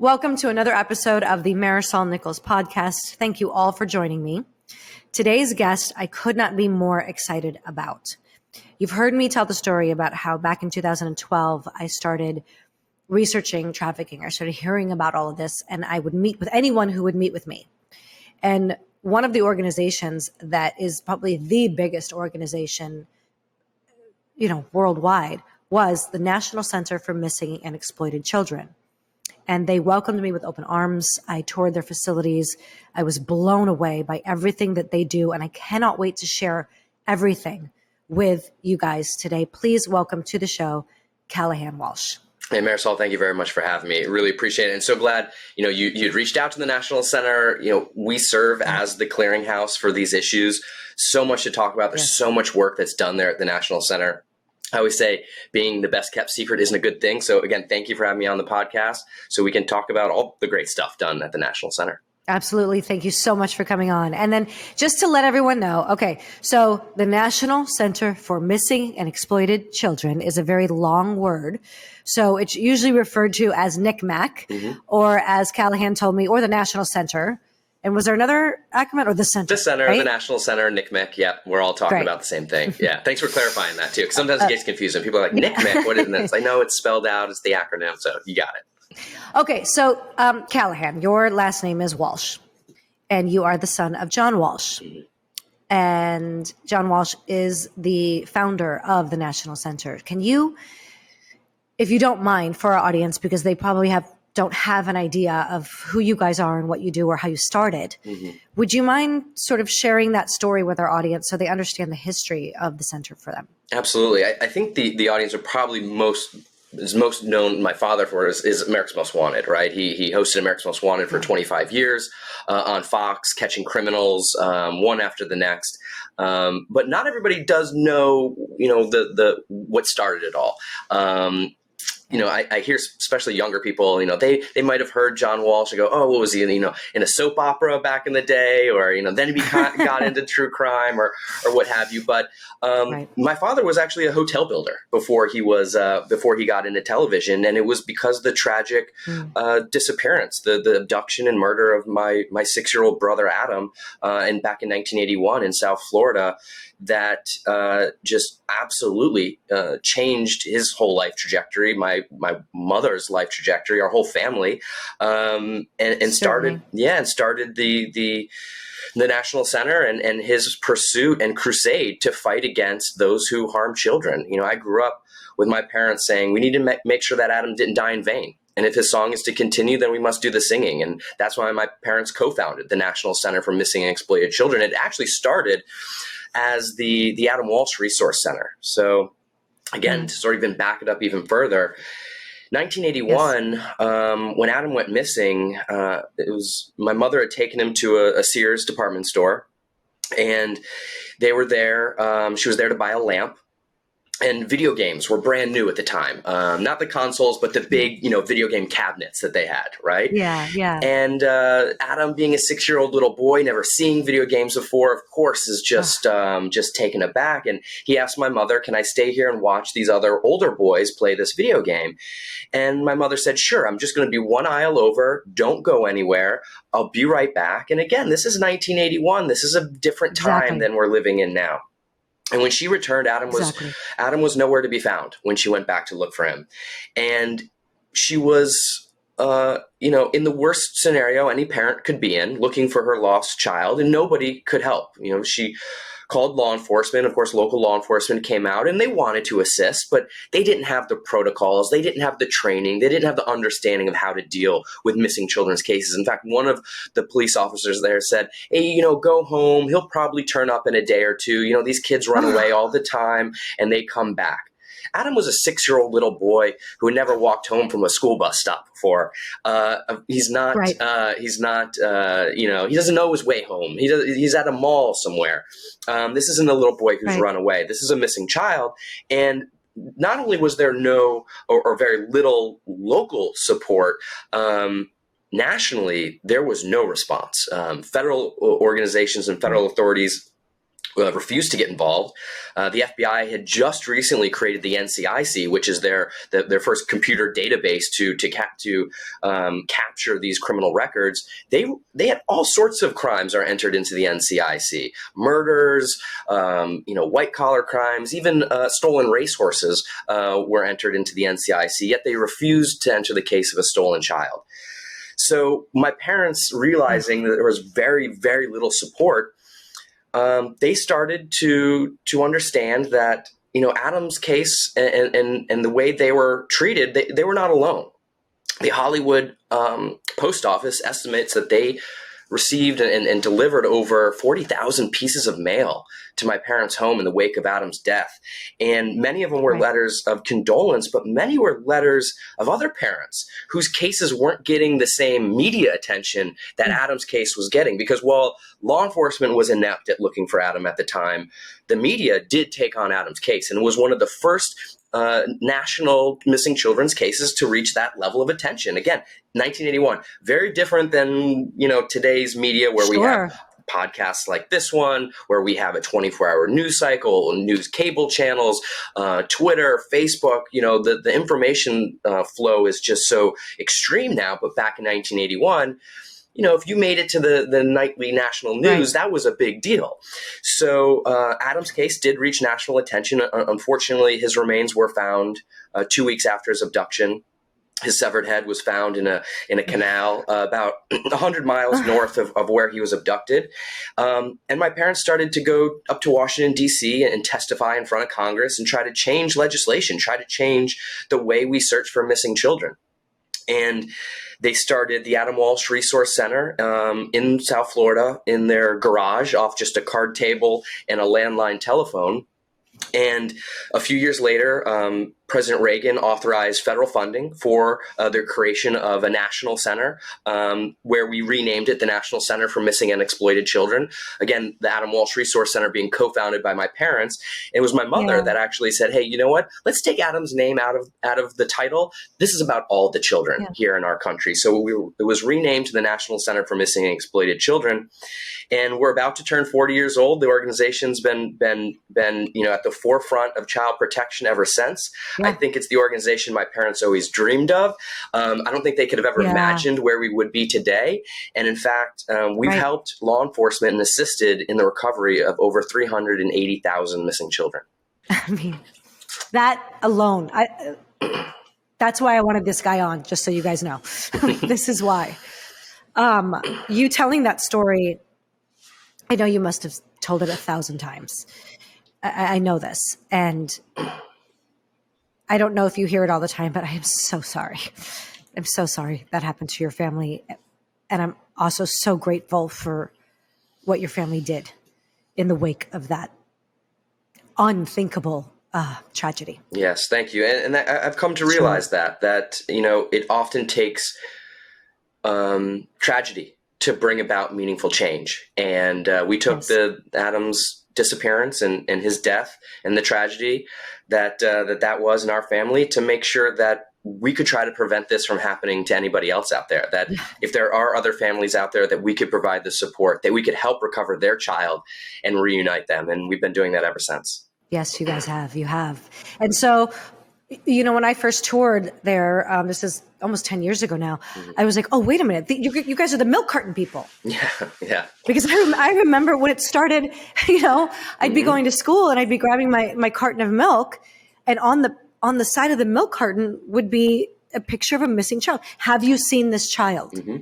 Welcome to another episode of the Marisol Nichols Podcast. Thank you all for joining me. Today's guest, I could not be more excited about. You've heard me tell the story about how back in 2012, I started researching trafficking. I started hearing about all of this, and I would meet with anyone who would meet with me. And one of the organizations that is probably the biggest organization, worldwide, was the National Center for Missing and Exploited Children. And they welcomed me with open arms. I toured their facilities. I was blown away by everything that they do. And I cannot wait to share everything with you guys today. Please welcome to the show, Callahan Walsh. Hey, Marisol, thank you very much for having me. Really appreciate it. And so glad, you'd reached out to the National Center. We serve as the clearinghouse for these issues. So much to talk about. There's so much work that's done there at the National Center. I always say being the best kept secret isn't a good thing. So again, thank you for having me on the podcast so we can talk about all the great stuff done at the National Center. Absolutely. Thank you so much for coming on. And then just to let everyone know, okay, so the National Center for Missing and Exploited Children is a very long word. So it's usually referred to as NCMEC, or as Callahan told me, or the National Center. And was there another acronym, or the center? The center, right? The National Center, NCMEC. Yep, we're all talking about the same thing. Yeah, thanks for clarifying that too. Because sometimes it gets confusing. People are like, NCMEC, what is this? I know it's spelled out. It's the acronym, so you got it. Okay, so Callahan, your last name is Walsh, and you are the son of John Walsh. And John Walsh is the founder of the National Center. Can you, if you don't mind, for our audience, because they probably don't have an idea of who you guys are and what you do or how you started. Would you mind sort of sharing that story with our audience so they understand the history of the center for them? Absolutely. I think the audience are probably most known, my father, for is America's Most Wanted, right? He hosted America's Most Wanted for 25 years on Fox, catching criminals one after the next. But not everybody does know, the what started it all. I hear especially younger people, they might have heard John Walsh and go, oh, what was he in a soap opera back in the day? Or, then he got into true crime or what have you. But my father was actually a hotel builder before he got into television. And it was because of the tragic disappearance, the abduction and murder of my 6-year-old brother, Adam, and back in 1981 in South Florida, that just absolutely changed his whole life trajectory, my mother's life trajectory, our whole family, and started the National Center and his pursuit and crusade to fight against those who harm children. I grew up with my parents saying we need to make sure that Adam didn't die in vain. And if his song is to continue, then we must do the singing. And that's why my parents co-founded the National Center for Missing and Exploited Children. It actually started as the Adam Walsh Resource Center. So again, to sort of even back it up even further, 1981, when Adam went missing, it was my mother had taken him to a Sears department store, and they were there. She was there to buy a lamp. And video games were brand new at the time. Not the consoles, but the big, video game cabinets that they had, right? Yeah. And Adam, being a 6-year-old little boy, never seeing video games before, of course, is just taken aback. And he asked my mother, can I stay here and watch these other older boys play this video game? And my mother said, sure, I'm just going to be one aisle over. Don't go anywhere. I'll be right back. And again, this is 1981. This is a different time than we're living in now. And when she returned, Adam was nowhere to be found when she went back to look for him. And she was, in the worst scenario any parent could be in, looking for her lost child, and nobody could help. She called law enforcement. Of course, local law enforcement came out and they wanted to assist, but they didn't have the protocols. They didn't have the training. They didn't have the understanding of how to deal with missing children's cases. In fact, one of the police officers there said, hey, go home. He'll probably turn up in a day or two. These kids run away all the time and they come back. Adam was a 6-year-old little boy who had never walked home from a school bus stop before. He doesn't know his way home. He's at a mall somewhere. This isn't a little boy who's run away. This is a missing child. And not only was there no or very little local support, nationally, there was no response. Federal organizations and federal authorities refused to get involved. The FBI had just recently created the NCIC, which is their first computer database to capture these criminal records. They had all sorts of crimes are entered into the NCIC: murders, white collar crimes, even stolen racehorses were entered into the NCIC. Yet they refused to enter the case of a stolen child. So my parents, realizing that there was very, very little support, they started to understand that, Adam's case and the way they were treated, they were not alone. The Hollywood post office estimates that they received and delivered over 40,000 pieces of mail to my parents' home in the wake of Adam's death. And many of them were letters of condolence, but many were letters of other parents whose cases weren't getting the same media attention that Adam's case was getting. Because while law enforcement was inept at looking for Adam at the time, the media did take on Adam's case, and it was one of the first national missing children's cases to reach that level of attention. Again, 1981, very different than, today's media, where we have podcasts like this one, where we have a 24-hour news cycle, news cable channels, Twitter, Facebook. The information flow is just so extreme now. But back in 1981, if you made it to the nightly national news, that was a big deal. So Adam's case did reach national attention. Unfortunately, his remains were found 2 weeks after his abduction. His severed head was found in a canal about 100 miles north of where he was abducted. And my parents started to go up to Washington, D.C. and testify in front of Congress and try to change legislation, try to change the way we search for missing children. And they started the Adam Walsh Resource Center in South Florida in their garage off just a card table and a landline telephone. And a few years later, President Reagan authorized federal funding for the creation of a national center, where we renamed it the National Center for Missing and Exploited Children. Again, the Adam Walsh Resource Center being co-founded by my parents. It was my mother that actually said, "Hey, you know what? Let's take Adam's name out of the title. This is about all the children here in our country." So it was renamed to the National Center for Missing and Exploited Children. And we're about to turn 40 years old. The organization's been at the forefront of child protection ever since. Yeah. I think it's the organization my parents always dreamed of. I don't think they could have ever imagined where we would be today. And in fact, we've helped law enforcement and assisted in the recovery of over 380,000 missing children. I mean, that alone, that's why I wanted this guy on, just so you guys know. This is why. You telling that story, I know you must have told it 1,000 times. I know this. And I don't know if you hear it all the time, but I am so sorry. I'm so sorry that happened to your family. And I'm also so grateful for what your family did in the wake of that unthinkable tragedy. Yes, thank you. And I've come to realize that it often takes tragedy to bring about meaningful change. And we took the Adam's disappearance and his death and the tragedy that was in our family to make sure that we could try to prevent this from happening to anybody else out there. That if there are other families out there, that we could provide the support, that we could help recover their child and reunite them. And we've been doing that ever since. Yes, you guys have. You have. And so, when I first toured there, this is almost 10 years ago now, I was like, oh, wait a minute. You guys are the milk carton people. Yeah. Because I remember when it started, I'd be going to school and I'd be grabbing my carton of milk, and on the side of the milk carton would be a picture of a missing child. Have you seen this child? Mm-hmm.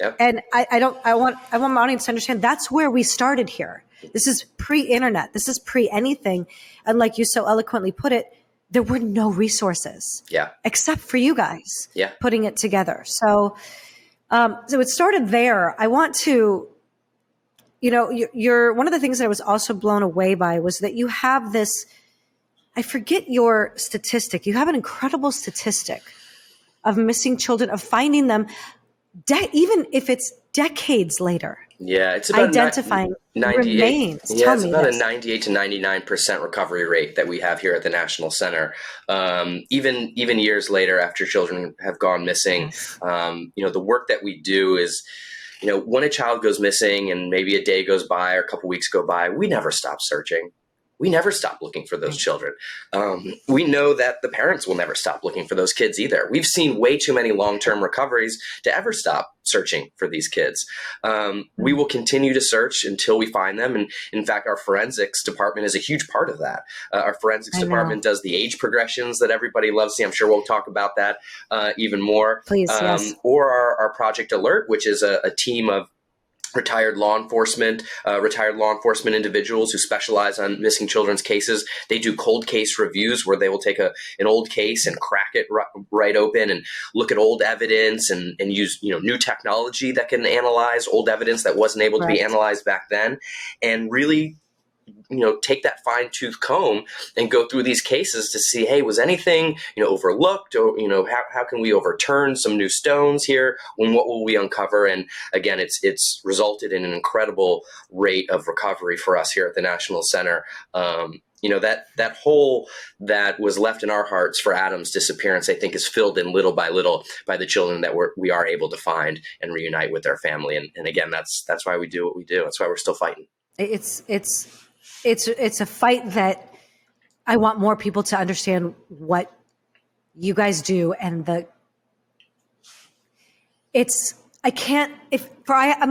Yep. And I want my audience to understand that's where we started here. This is pre-internet. This is pre-anything. And like you so eloquently put it, there were no resources, except for you guys, putting it together. So it started there. I want to, you're one of the things that I was also blown away by was that you have this. I forget your statistic. You have an incredible statistic of missing children, of finding them, even if it's decades later. Yeah, it's about identifying remains. Yeah, it's about a 98 to 99% recovery rate that we have here at the National Center. Even years later, after children have gone missing, the work that we do is when a child goes missing and maybe a day goes by or a couple weeks go by, we never stop searching. We never stop looking for those children. We know that the parents will never stop looking for those kids either. We've seen way too many long-term recoveries to ever stop searching for these kids. We will continue to search until we find them. And in fact, our forensics department is a huge part of that. Our forensics department does the age progressions that everybody loves. See, I'm sure we'll talk about that even more. Please, yes. Or our Project Alert, which is a team of retired law enforcement individuals who specialize on missing children's cases. They do cold case reviews where they will take an old case and crack it right open and look at old evidence and use new technology that can analyze old evidence that wasn't able to be analyzed back then, and really take that fine-tooth comb and go through these cases to see, hey, was anything, overlooked, or, how can we overturn some new stones here? What will we uncover? And again, it's resulted in an incredible rate of recovery for us here at the National Center. That hole that was left in our hearts for Adam's disappearance, I think, is filled in little by little by the children that we are able to find and reunite with their family. And again, that's why we do what we do. That's why we're still fighting. It's a fight that I want more people to understand what you guys do, and my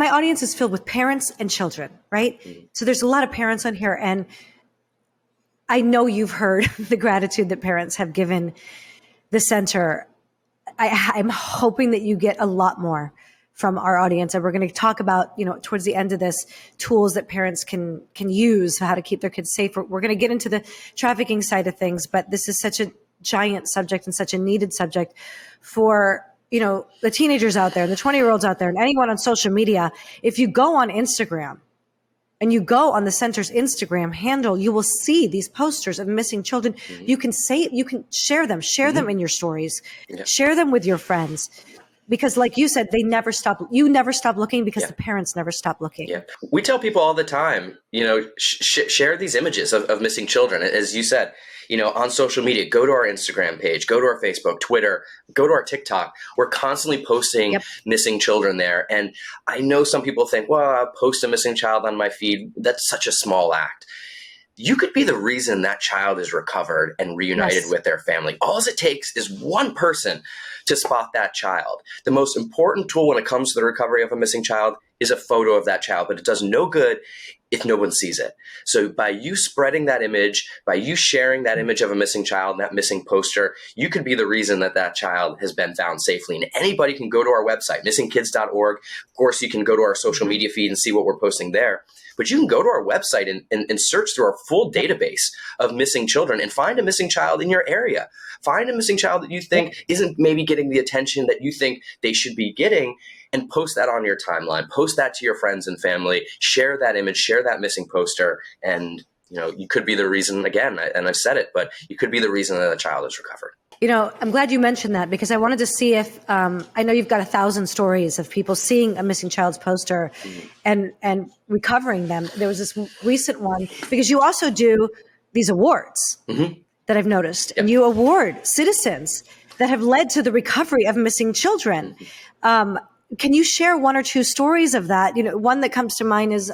audience is filled with parents and children, right? Mm-hmm. So there's a lot of parents on here, and I know you've heard the gratitude that parents have given the center. I'm hoping that you get a lot more from our audience. And we're going to talk about, towards the end of this, tools that parents can use, how to keep their kids safe. We're going to get into the trafficking side of things, but this is such a giant subject and such a needed subject for, the teenagers out there, the 20-year-olds out there, and anyone on social media. If you go on Instagram and you go on the center's Instagram handle, you will see these posters of missing children. Mm-hmm. You can share them in your stories, share them with your friends. Because like you said, you never stop looking because the parents never stop looking. Yeah. We tell people all the time, share these images of missing children. As you said, on social media, go to our Instagram page, go to our Facebook, Twitter, go to our TikTok. We're constantly posting missing children there. And I know some people think, well, I'll post a missing child on my feed. That's such a small act. You could be the reason that child is recovered and reunited with their family. All it takes is one person to spot that child. The most important tool when it comes to the recovery of a missing child is a photo of that child, but it does no good if no one sees it. So by you spreading that image, by you sharing that image of a missing child and that missing poster, you could be the reason that child has been found safely. And anybody can go to our website, missingkids.org. Of course, you can go to our social media feed and see what we're posting there. But you can go to our website and search through our full database of missing children and find a missing child in your area. Find a missing child that you think isn't maybe getting the attention that you think they should be getting, and post that on your timeline. Post that to your friends and family. Share that image, share that missing poster, and you could be the reason, again, and I've said it, but you could be the reason that a child is recovered. I'm glad you mentioned that, because I wanted to see if, I know you've got 1,000 stories of people seeing a missing child's poster and recovering them. There was this recent one, because you also do these awards that I've noticed, and you award citizens that have led to the recovery of missing children. Can you share one or two stories of that? One that comes to mind is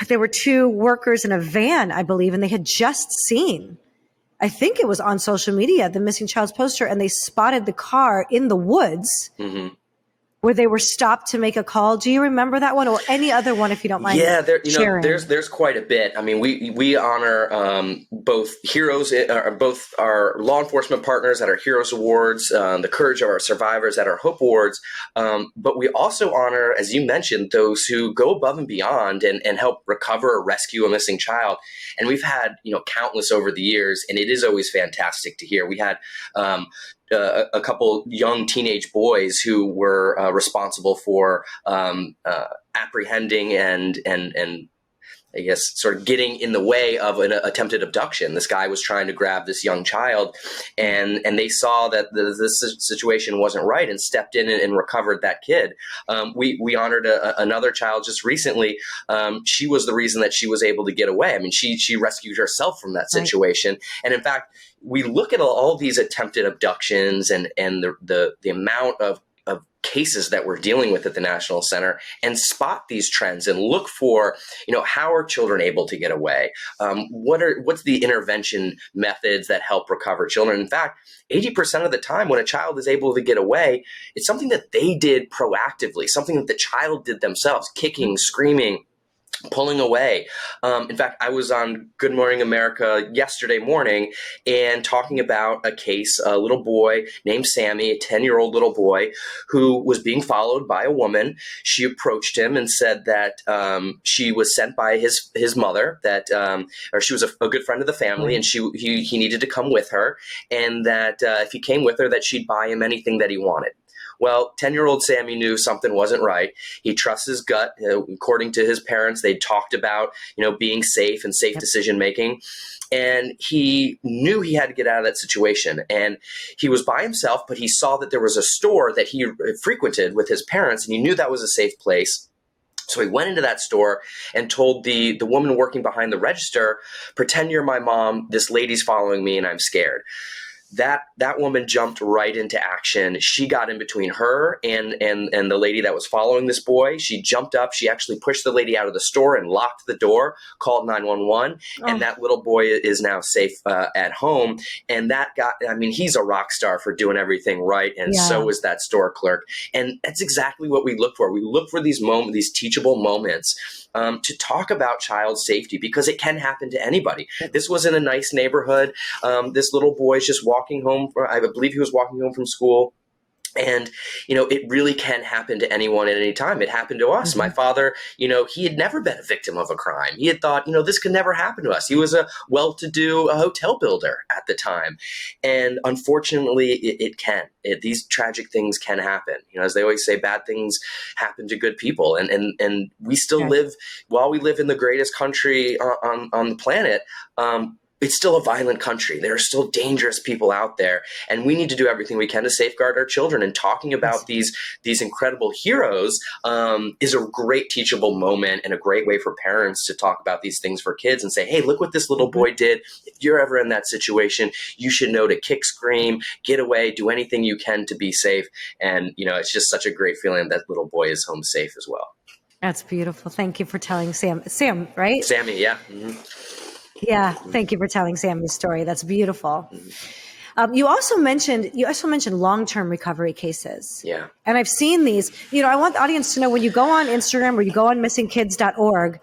there were two workers in a van, I believe, and they had just seen, I think it was on social media, the missing child's poster, and they spotted the car in the woods where they were stopped to make a call. Do you remember that one, or any other one, if you don't mind? Yeah, sharing? There's quite a bit. I mean, we honor both heroes, both our law enforcement partners at our Heroes Awards, the courage of our survivors at our Hope Awards, but we also honor, as you mentioned, those who go above and beyond and help recover or rescue a missing child. And we've had countless over the years, and it is always fantastic to hear. We had a couple young teenage boys who were responsible for apprehending and I guess sort of getting in the way of an attempted abduction. This guy was trying to grab this young child, and they saw that this situation wasn't right and stepped in and recovered that kid. We honored another child just recently. She was the reason that she was able to get away. I mean, she rescued herself from that situation. Right. And in fact, we look at all these attempted abductions and the amount of of cases that we're dealing with at the National Center and spot these trends and look for, how are children able to get away? What's the intervention methods that help recover children? In fact, 80% of the time when a child is able to get away, it's something that they did proactively, something that the child did themselves, kicking, screaming, pulling away. In fact, I was on Good Morning America yesterday morning and talking about a case, a little boy named Sammy, a 10-year-old little boy who was being followed by a woman. She approached him and said that she was sent by his mother, or she was a good friend of the family, and he needed to come with her, and that if he came with her, that she'd buy him anything that he wanted. Well, 10-year-old Sammy knew something wasn't right. He trusts his gut. According to his parents, they talked about, being safe and safe decision making. And he knew he had to get out of that situation. And he was by himself, but he saw that there was a store that he frequented with his parents, and he knew that was a safe place. So he went into that store and told the woman working behind the register, "Pretend you're my mom. This lady's following me and I'm scared." That woman jumped right into action. She got in between her and the lady that was following this boy. She jumped up. She actually pushed the lady out of the store and locked the door, called 911, and that little boy is now safe at home. And he's a rock star for doing everything right, and so is that store clerk. And that's exactly what we look for. We look for these teachable moments to talk about child safety, because it can happen to anybody. This was in a nice neighborhood. This little boy is just walking home. I believe he was walking home from school. And, it really can happen to anyone at any time. It happened to us. Mm-hmm. My father, he had never been a victim of a crime. He had thought, this could never happen to us. He was a well-to-do hotel builder at the time. And unfortunately, it can. These tragic things can happen. As they always say, bad things happen to good people. And we still live, while we live in the greatest country on the planet, it's still a violent country. There are still dangerous people out there, and we need to do everything we can to safeguard our children. And talking about these incredible heroes is a great teachable moment and a great way for parents to talk about these things for kids and say, "Hey, look what this little boy did. If you're ever in that situation, you should know to kick, scream, get away, do anything you can to be safe." And, it's just such a great feeling that little boy is home safe as well. That's beautiful. Thank you for telling Sam, right? Sammy, yeah. Mm-hmm. Yeah, thank you for telling Sammy's story. That's beautiful. You also mentioned long-term recovery cases. Yeah. And I've seen these. I want the audience to know, when you go on Instagram or you go on missingkids.org,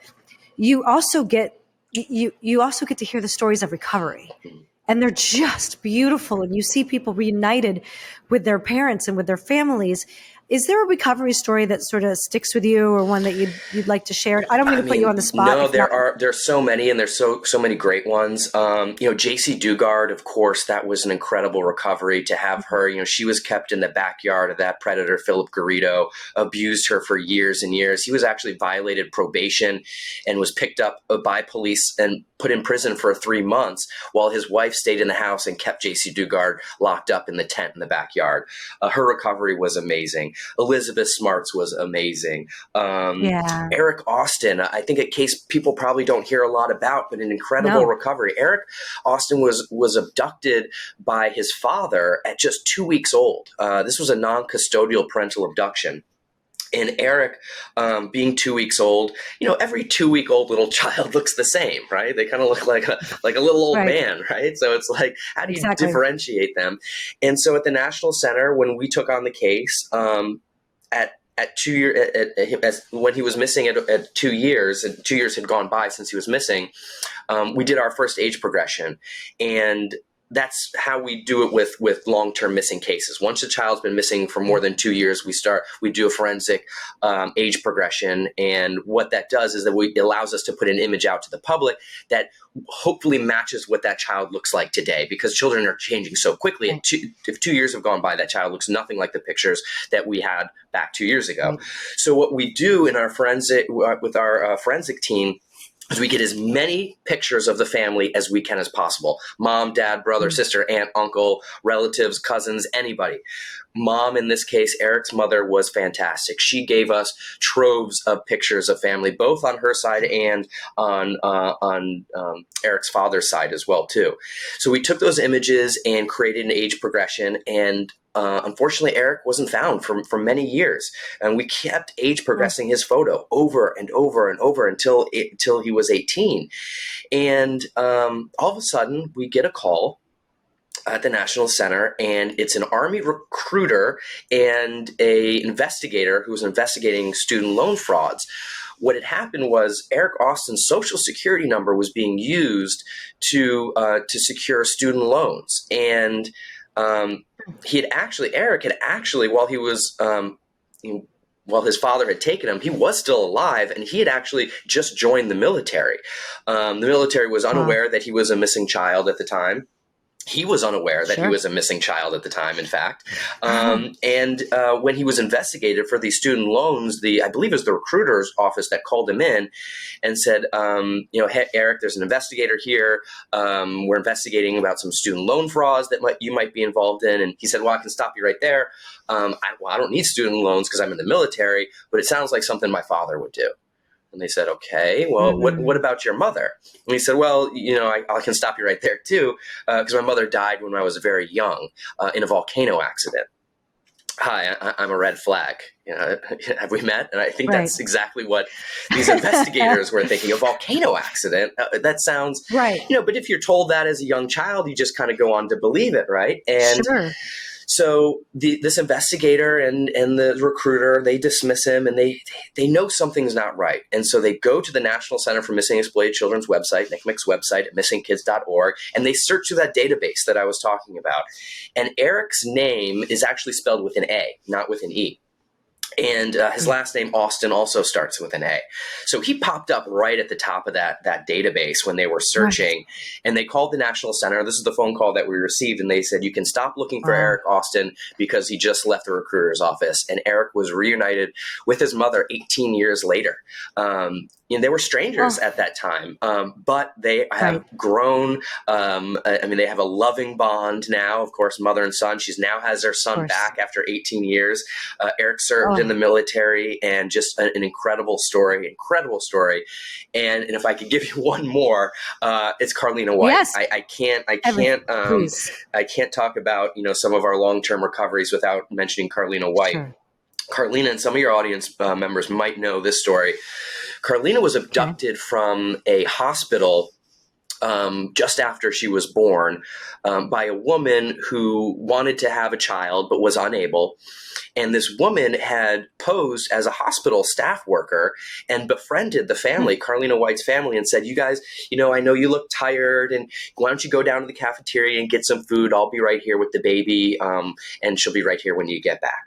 you also get to hear the stories of recovery. And they're just beautiful. And you see people reunited with their parents and with their families. Is there a recovery story that sort of sticks with you, or one that you'd like to share? I don't mean to put you on the spot. No, there's so many, and there's so many great ones. JC Dugard, of course, that was an incredible recovery to have her. She was kept in the backyard of that predator, Philip Garrido, abused her for years and years. He was actually violated probation and was picked up by police and put in prison for 3 months while his wife stayed in the house and kept JC Dugard locked up in the tent in the backyard. Her recovery was amazing. Elizabeth Smarts was amazing. Eric Austin, I think a case people probably don't hear a lot about, but an incredible recovery. Eric Austin was abducted by his father at just 2 weeks old. This was a non-custodial parental abduction. And Eric, being 2 weeks old, every 2-week-old little child looks the same, right? They kind of look like a little old man, right? So it's like, how do you differentiate them? And so at the National Center, when we took on the case, at 2 years, when he was missing at 2 years, and 2 years had gone by since he was missing, we did our first age progression. And that's how we do it with long-term missing cases. Once a child's been missing for more than 2 years, we do a forensic age progression. And what that does is that it allows us to put an image out to the public that hopefully matches what that child looks like today, because children are changing so quickly. And if 2 years have gone by, that child looks nothing like the pictures that we had back 2 years ago. Right. So what we do in our with our forensic team is we get as many pictures of the family as we can as possible. Mom, dad, brother, sister, aunt, uncle, relatives, cousins, anybody. mom, in this case, Eric's mother, was fantastic. She gave us troves of pictures of family, both on her side and on Eric's father's side as well, too. So we took those images and created an age progression, and unfortunately, Eric wasn't found for many years, and we kept age progressing his photo over and over and over until he was 18. And all of a sudden, we get a call at the National Center, and it's an Army recruiter and a investigator who was investigating student loan frauds. What had happened was Eric Austin's social security number was being used to secure student loans, and Eric had actually, while his father had taken him, he was still alive, and he had actually just joined the military. The military was unaware that he was a missing child at the time. He was unaware that he was a missing child at the time, in fact. And when he was investigated for these student loans, I believe it was the recruiter's office that called him in and said, hey, Eric, there's an investigator here. We're investigating about some student loan frauds that you might be involved in. And he said, well, I can stop you right there. I don't need student loans because I'm in the military, but it sounds like something my father would do. And they said, okay, well, what about your mother? And he said, well, I can stop you right there too, because my mother died when I was very young in a volcano accident. Hi, I'm a red flag. Have we met? And I think that's exactly what these investigators were thinking. A volcano accident. That sounds right. But if you're told that as a young child, you just kind of go on to believe it, right? And so this investigator and the recruiter, they dismiss him, and they know something's not right. And so they go to the National Center for Missing and Exploited Children's website, NCMEC's website at missingkids.org, and they search through that database that I was talking about. And Eric's name is actually spelled with an A, not with an E. And his last name, Austin, also starts with an A. So he popped up right at the top of that database when they were searching. And they called the National Center. This is the phone call that we received. And they said, you can stop looking for Eric Austin because he just left the recruiter's office. And Eric was reunited with his mother 18 years later. And they were strangers at that time, but they have grown. They have a loving bond now, of course, mother and son. She now has their son back after 18 years. Eric served in the military, and just an incredible story. And if I could give you one more, it's Carlina White. Yes. I can't talk about, some of our long-term recoveries without mentioning Carlina White. Sure. Carlina, and some of your audience members might know this story. Carlina was abducted from a hospital just after she was born by a woman who wanted to have a child but was unable. And this woman had posed as a hospital staff worker and befriended the family, Carlina White's family, and said, you guys, I know you look tired, and why don't you go down to the cafeteria and get some food? I'll be right here with the baby, and she'll be right here when you get back.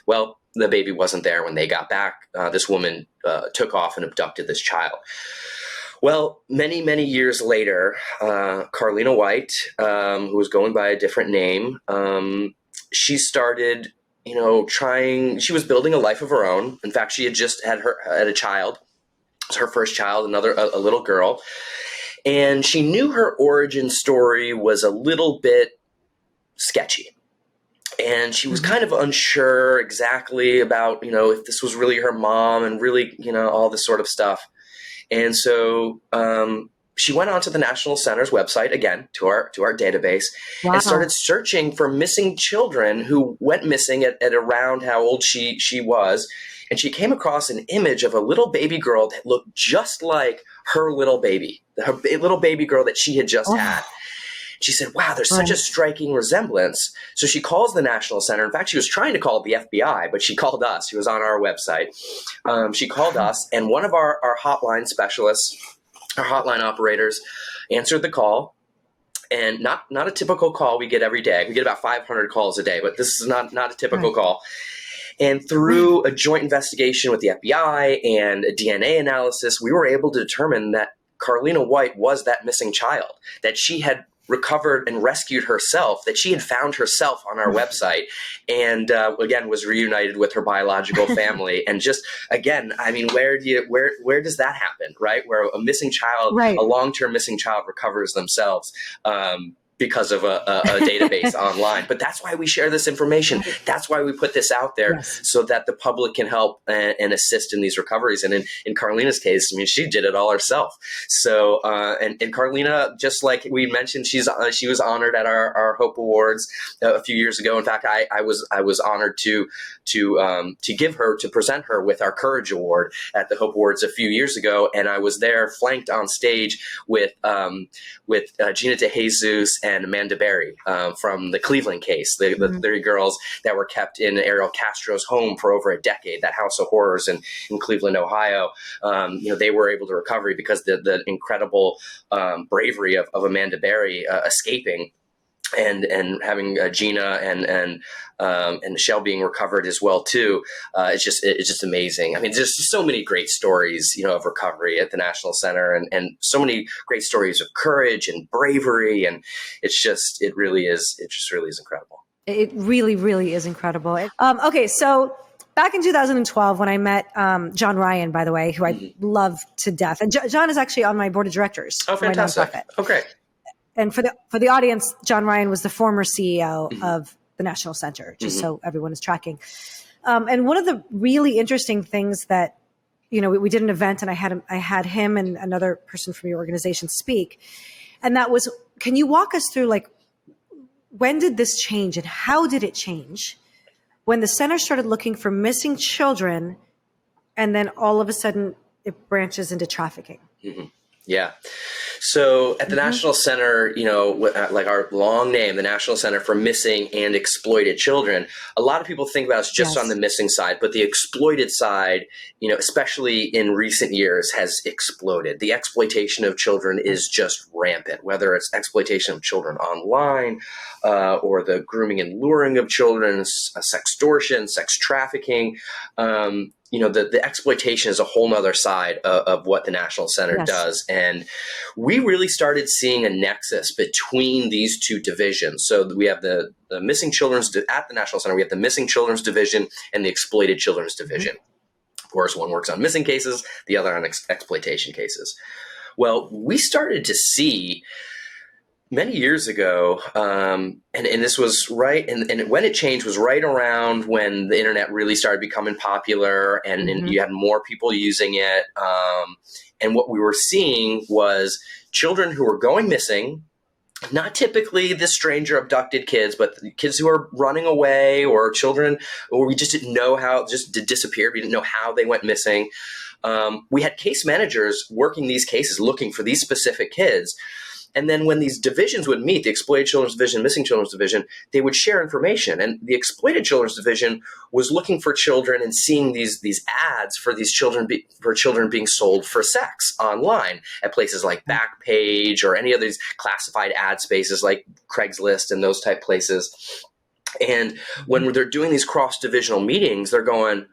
Well, the baby wasn't there when they got back. This woman took off and abducted this child. Well, many, many years later, Carlina White, who was going by a different name, she started, she was building a life of her own. In fact, she had just had a child. It was her first child, a little girl. And she knew her origin story was a little bit sketchy. And she was kind of unsure exactly about, if this was really her mom and really, all this sort of stuff. And so she went onto the National Center's website, again, to our database, and started searching for missing children who went missing at around how old she was. And she came across an image of a little baby girl that looked just like her little baby girl that she had just had. She said, wow, there's such a striking resemblance. So she calls the National Center. In fact, she was trying to call the FBI, but she called us. She was on our website. She called us, and one of our hotline specialists, our hotline operators, answered the call. And not a typical call we get every day. We get about 500 calls a day, but this is not a typical call. And through a joint investigation with the FBI and a DNA analysis, we were able to determine that Carlina White was that missing child, that she had recovered and rescued herself, that she had found herself on our website, and again was reunited with her biological family. And just again, where does that happen, right? Where a missing child, a long-term missing child, recovers themselves. because of a database online. But that's why we share this information. That's why we put this out there, so that the public can help and assist in these recoveries. And in Carlina's case, I mean, she did it all herself. So, and Carlina, just like we mentioned, she was honored at our Hope Awards a few years ago. In fact, I was honored to present her with our Courage Award at the Hope Awards a few years ago. And I was there flanked on stage with Gina DeJesus and Amanda Berry from the Cleveland case, the 3 girls that were kept in Ariel Castro's home for over a decade, that house of horrors in Cleveland, Ohio. They were able to recover because the incredible bravery of Amanda Berry escaping and having Gina and Michelle being recovered as well too. It's just amazing. I mean, there's just so many great stories, of recovery at the National Center, and so many great stories of courage and bravery, and it just really is incredible. It really, really is incredible. Okay, so back in 2012, when I met John Ryan, by the way, who I love to death, and John is actually on my board of directors. Oh, fantastic! Okay. And for the audience, John Ryan was the former CEO of the National Center, just so everyone is tracking. And one of the really interesting things that, we did an event, and I had him and another person from your organization speak, and that was, can you walk us through, like, when did this change and how did it change when the center started looking for missing children, and then all of a sudden it branches into trafficking? Yeah. So at the National Center, like our long name, the National Center for Missing and Exploited Children, a lot of people think about us just on the missing side, but the exploited side, especially in recent years, has exploded. The exploitation of children is just rampant, whether it's exploitation of children online or the grooming and luring of children, sextortion, sex trafficking. The exploitation is a whole nother side of what the National Center does. And we really started seeing a nexus between these two divisions. So we have the missing children's at the National Center, we have the missing children's division and the exploited children's division. Of course, one works on missing cases, the other on exploitation cases. Well, we started to see many years ago, and this was right, and when it changed was right around when the internet really started becoming popular, and you had more people using it. And what we were seeing was children who were going missing, not typically the stranger abducted kids, but kids who are running away, or children, or we just didn't know how, just disappeared. We didn't know how they went missing. We had case managers working these cases, looking for these specific kids. And then when these divisions would meet, the exploited children's division, missing children's division, they would share information. And the exploited children's division was looking for children and seeing these ads for these children, for children being sold for sex online at places like Backpage or any of these classified ad spaces like Craigslist and those type places. And when they're doing these cross-divisional meetings, they're going,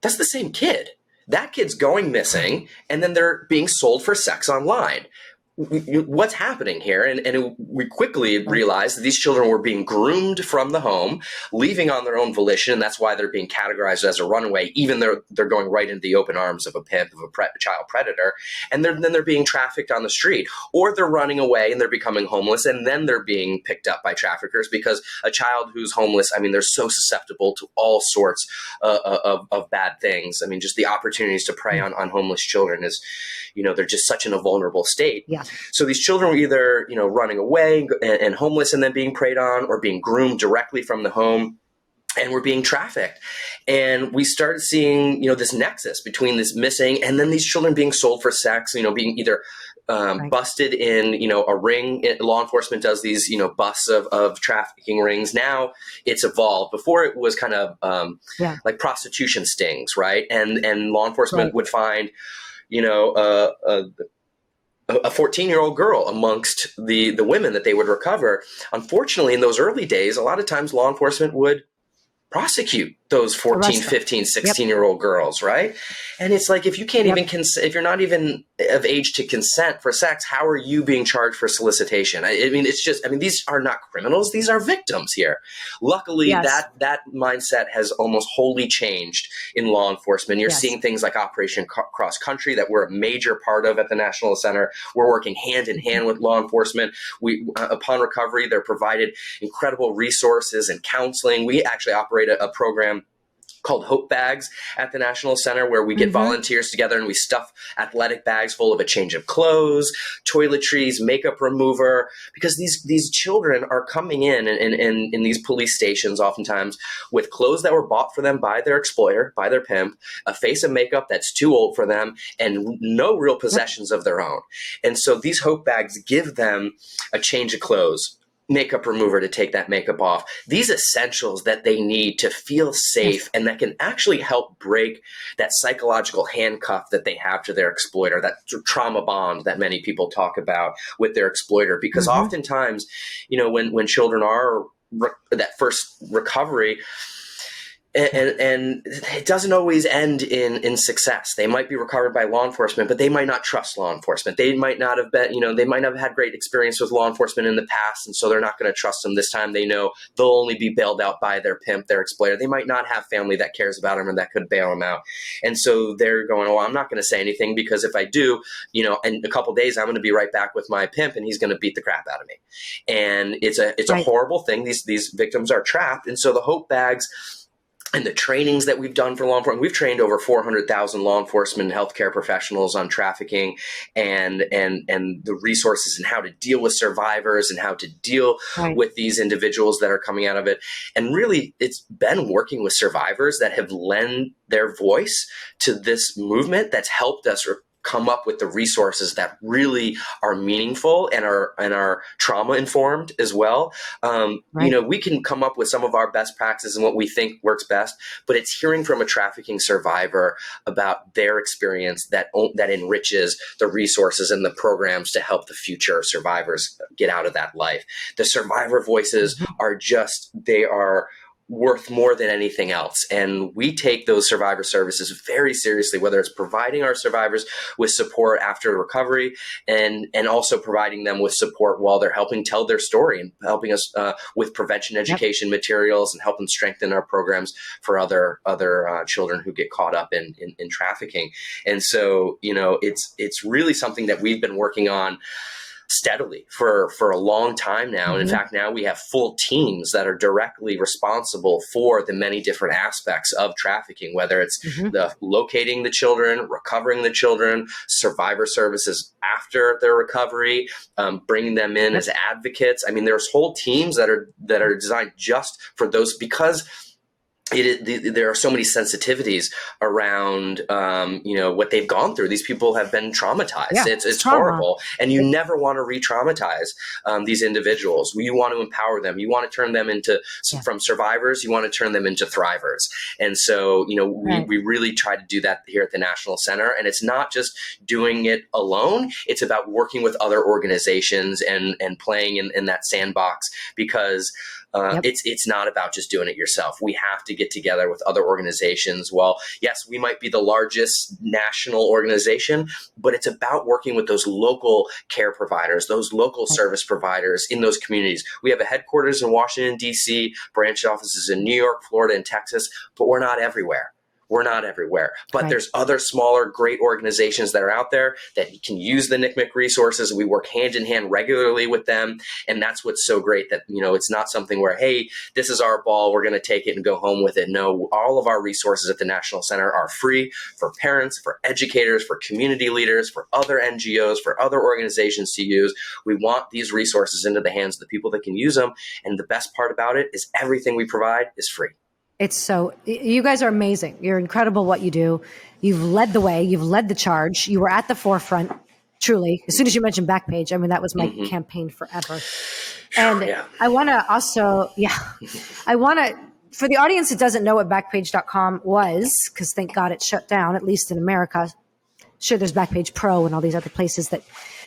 that's the same kid. That kid's going missing, and then they're being sold for sex online. What's happening here? And we quickly realized that these children were being groomed from the home, leaving on their own volition, and that's why they're being categorized as a runaway, even though they're going right into the open arms of a pimp, of a child predator, and then they're being trafficked on the street, or they're running away and they're becoming homeless, and then they're being picked up by traffickers, because a child who's homeless, I mean, they're so susceptible to all sorts of bad things. I mean, just the opportunities to prey on homeless children is, they're just such in a vulnerable state. Yeah. So these children were either, running away and homeless and then being preyed on, or being groomed directly from the home, and were being trafficked. And we started seeing, this nexus between this missing and then these children being sold for sex, being either busted in, a ring. Law enforcement does these, busts of trafficking rings. Now it's evolved. Before it was kind of like prostitution stings, right? And law enforcement would find, a 14-year-old girl amongst the women that they would recover. Unfortunately, in those early days, a lot of times law enforcement would prosecute those 14, 15, 16-year-old girls, right? And it's like, if you can't even if you're not even of age to consent for sex, how are you being charged for solicitation? I mean, it's just, I mean, these are not criminals. These are victims here. Luckily, Yes. that mindset has almost wholly changed in law enforcement. You're Yes. seeing things like Operation Cross Country that we're a major part of at the National Center. We're working hand in hand with law enforcement. We, upon recovery, they're provided incredible resources and counseling. We actually operate a program called Hope Bags at the National Center, where we get volunteers together and we stuff athletic bags full of a change of clothes, toiletries, makeup remover, because these children are coming in these police stations oftentimes with clothes that were bought for them by their exploiter, by their pimp, a face of makeup that's too old for them, and no real possessions of their own. And so these Hope Bags give them a change of clothes, makeup remover to take that makeup off, these essentials that they need to feel safe and that can actually help break that psychological handcuff that they have to their exploiter, that trauma bond that many people talk about with their exploiter. Because oftentimes, you know, when children are that first recovery, and it doesn't always end in success. They might be recovered by law enforcement, but they might not trust law enforcement. They might not have been, you know, they might not have had great experience with law enforcement in the past, and so they're not going to trust them this time. They know they'll only be bailed out by their pimp, their exploiter. They might not have family that cares about them and that could bail them out. And so they're going, oh, I'm not going to say anything, because if I do, you know, in a couple of days, I'm going to be right back with my pimp and he's going to beat the crap out of me. And it's a horrible thing. These victims are trapped. And so the Hope Bags and the trainings that we've done for law enforcement, we've trained over 400,000 law enforcement and healthcare professionals on trafficking and the resources and how to deal with survivors and how to deal with these individuals that are coming out of it. And really, it's been working with survivors that have lent their voice to this movement that's helped us come up with the resources that really are meaningful and are trauma informed as well. You know, we can come up with some of our best practices and what we think works best, but it's hearing from a trafficking survivor about their experience that enriches the resources and the programs to help the future survivors get out of that life. The survivor voices are they are worth more than anything else. And we take those survivor services very seriously, whether it's providing our survivors with support after recovery and also providing them with support while they're helping tell their story and helping us with prevention education materials and helping strengthen our programs for other children who get caught up in trafficking. And so, you know, it's really something that we've been working on steadily for a long time now. And in fact, now we have full teams that are directly responsible for the many different aspects of trafficking, whether it's the locating the children, recovering the children, survivor services after their recovery, bringing them in as advocates. I mean, there's whole teams that are designed just for those, because there are so many sensitivities around, you know, what they've gone through. These people have been traumatized. Yeah, it's horrible. And you never want to re-traumatize these individuals. You want to empower them. You want to turn them into, from survivors, you want to turn them into thrivers. And so, you know, we really try to do that here at the National Center. And it's not just doing it alone. It's about working with other organizations and playing in that sandbox, because it's not about just doing it yourself. We have to get together with other organizations. Well, yes, we might be the largest national organization, but it's about working with those local care providers, those local service providers in those communities. We have a headquarters in Washington, D.C., branch offices in New York, Florida, and Texas, but we're not everywhere. We're not everywhere, but there's other smaller, great organizations that are out there that can use the NCMEC resources. We work hand in hand regularly with them. And that's what's so great, that, you know, it's not something where, hey, this is our ball, we're going to take it and go home with it. No, all of our resources at the National Center are free for parents, for educators, for community leaders, for other NGOs, for other organizations to use. We want these resources into the hands of the people that can use them. And the best part about it is everything we provide is free. It's so, you guys are amazing. You're incredible what you do. You've led the way. You've led the charge. You were at the forefront, truly. As soon as you mentioned Backpage, I mean, that was my campaign forever. And I want to also, for the audience that doesn't know what Backpage.com was, because thank God it shut down, at least in America. Sure, there's Backpage Pro and all these other places that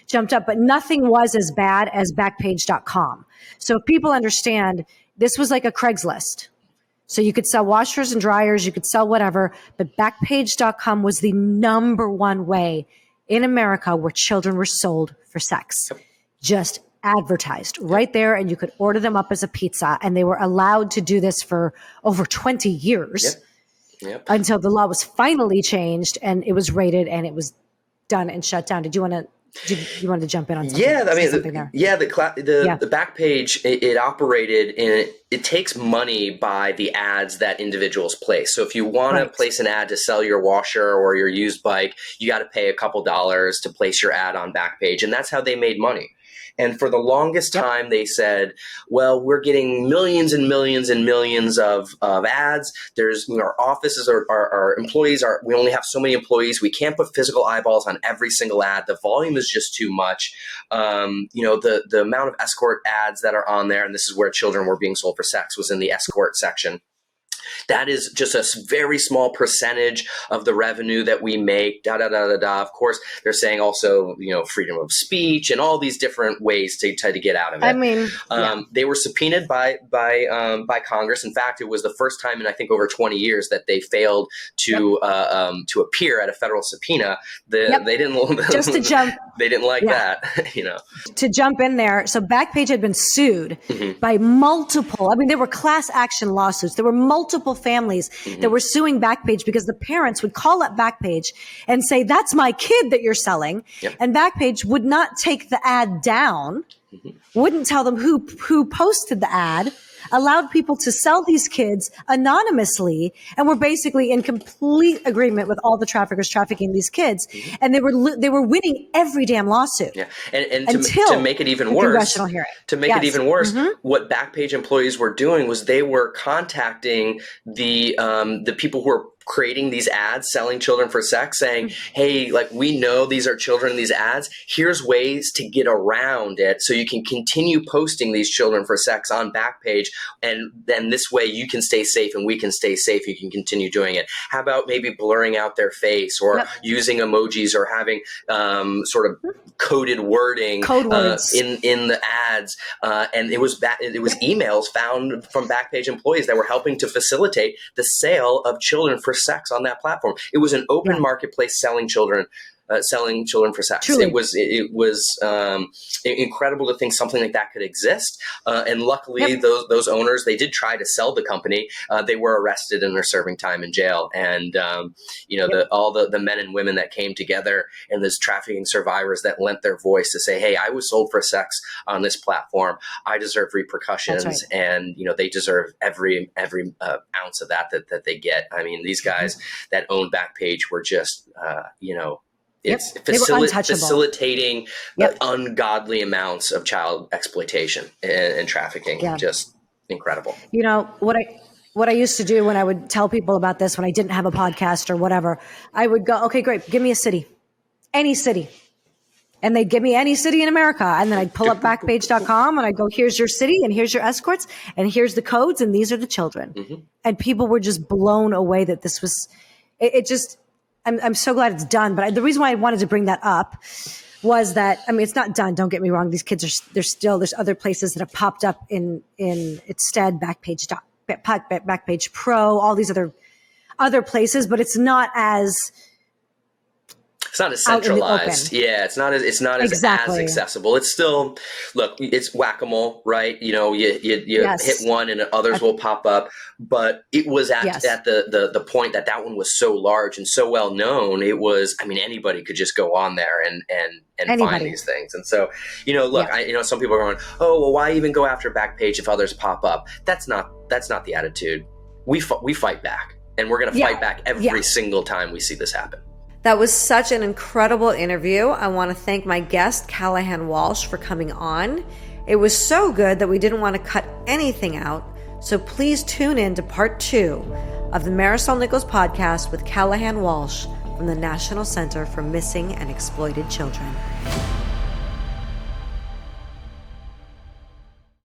jumped up, but nothing was as bad as Backpage.com. So if people understand, this was like a Craigslist. So you could sell washers and dryers, you could sell whatever, but Backpage.com was the number one way in America where children were sold for sex. Just advertised right there, and you could order them up as a pizza, and they were allowed to do this for over 20 years until the law was finally changed and it was rated and it was done and shut down. Did you want to jump in on something? Yeah, I mean, something there? The back page, it operated and it takes money by the ads that individuals place. So if you want to place an ad to sell your washer or your used bike, you got to pay a couple dollars to place your ad on Backpage, and that's how they made money. And for the longest time, they said, well, we're getting millions and millions and millions of ads. There's, our offices, our employees we only have so many employees. We can't put physical eyeballs on every single ad. The volume is just too much. The amount of escort ads that are on there, and this is where children were being sold for sex, was in the escort section. That is just a very small percentage of the revenue that we make, Of course, they're saying also, freedom of speech and all these different ways to try to get out of it. I mean, they were subpoenaed by Congress. In fact, it was the first time in, I think, over 20 years that they failed to appear at a federal subpoena. They didn't just to jump. They didn't like that, To jump in there. So Backpage had been sued by multiple, there were class action lawsuits. There were multiple families that were suing Backpage because the parents would call up Backpage and say, that's my kid that you're selling. And Backpage would not take the ad down, wouldn't tell them who posted the ad, allowed people to sell these kids anonymously, and were basically in complete agreement with all the traffickers trafficking these kids. And they were winning every damn lawsuit. Yeah. And to make it even worse, what Backpage employees were doing was they were contacting the people who were creating these ads, selling children for sex, saying, hey, we know these are children in these ads. Here's ways to get around it so you can continue posting these children for sex on Backpage. And then this way you can stay safe and we can stay safe. You can continue doing it. How about maybe blurring out their face or using emojis or having sort of coded wording in the ads. And it was emails found from Backpage employees that were helping to facilitate the sale of children for sex on that platform. It was an open marketplace selling children for sex. Truly. It was incredible to think something like that could exist. And luckily, those owners, they did try to sell the company. They were arrested and are serving time in jail. And all the men and women that came together and those trafficking survivors that lent their voice to say, "Hey, I was sold for sex on this platform. I deserve repercussions, and they deserve every ounce of that they get." I mean, these guys that owned Backpage were just it's facilitating ungodly amounts of child exploitation and trafficking. Just incredible. What I used to do when I would tell people about this, when I didn't have a podcast or whatever, I would go, okay, great, give me a city, any city. And they'd give me any city in America. And then I'd pull up backpage.com and I'd go, here's your city and here's your escorts and here's the codes and these are the children. And people were just blown away that this was, I'm so glad it's done. But the reason why I wanted to bring that up was that, it's not done. Don't get me wrong. These kids there's other places that have popped up in its stead, Backpage Pro, all these other places, but it's not as centralized. It's not as accessible. It's still, it's whack-a-mole, right? You hit one and others will pop up. But it was at the point that one was so large and so well known. It was, anybody could just go on there and find these things. And so, some people are going, oh, well, why even go after Backpage if others pop up? That's not the attitude. We fight back, and we're going to fight back every single time we see this happen. That was such an incredible interview. I want to thank my guest, Callahan Walsh, for coming on. It was so good that we didn't want to cut anything out. So please tune in to part 2 of the Marisol Nichols Podcast with Callahan Walsh from the National Center for Missing and Exploited Children.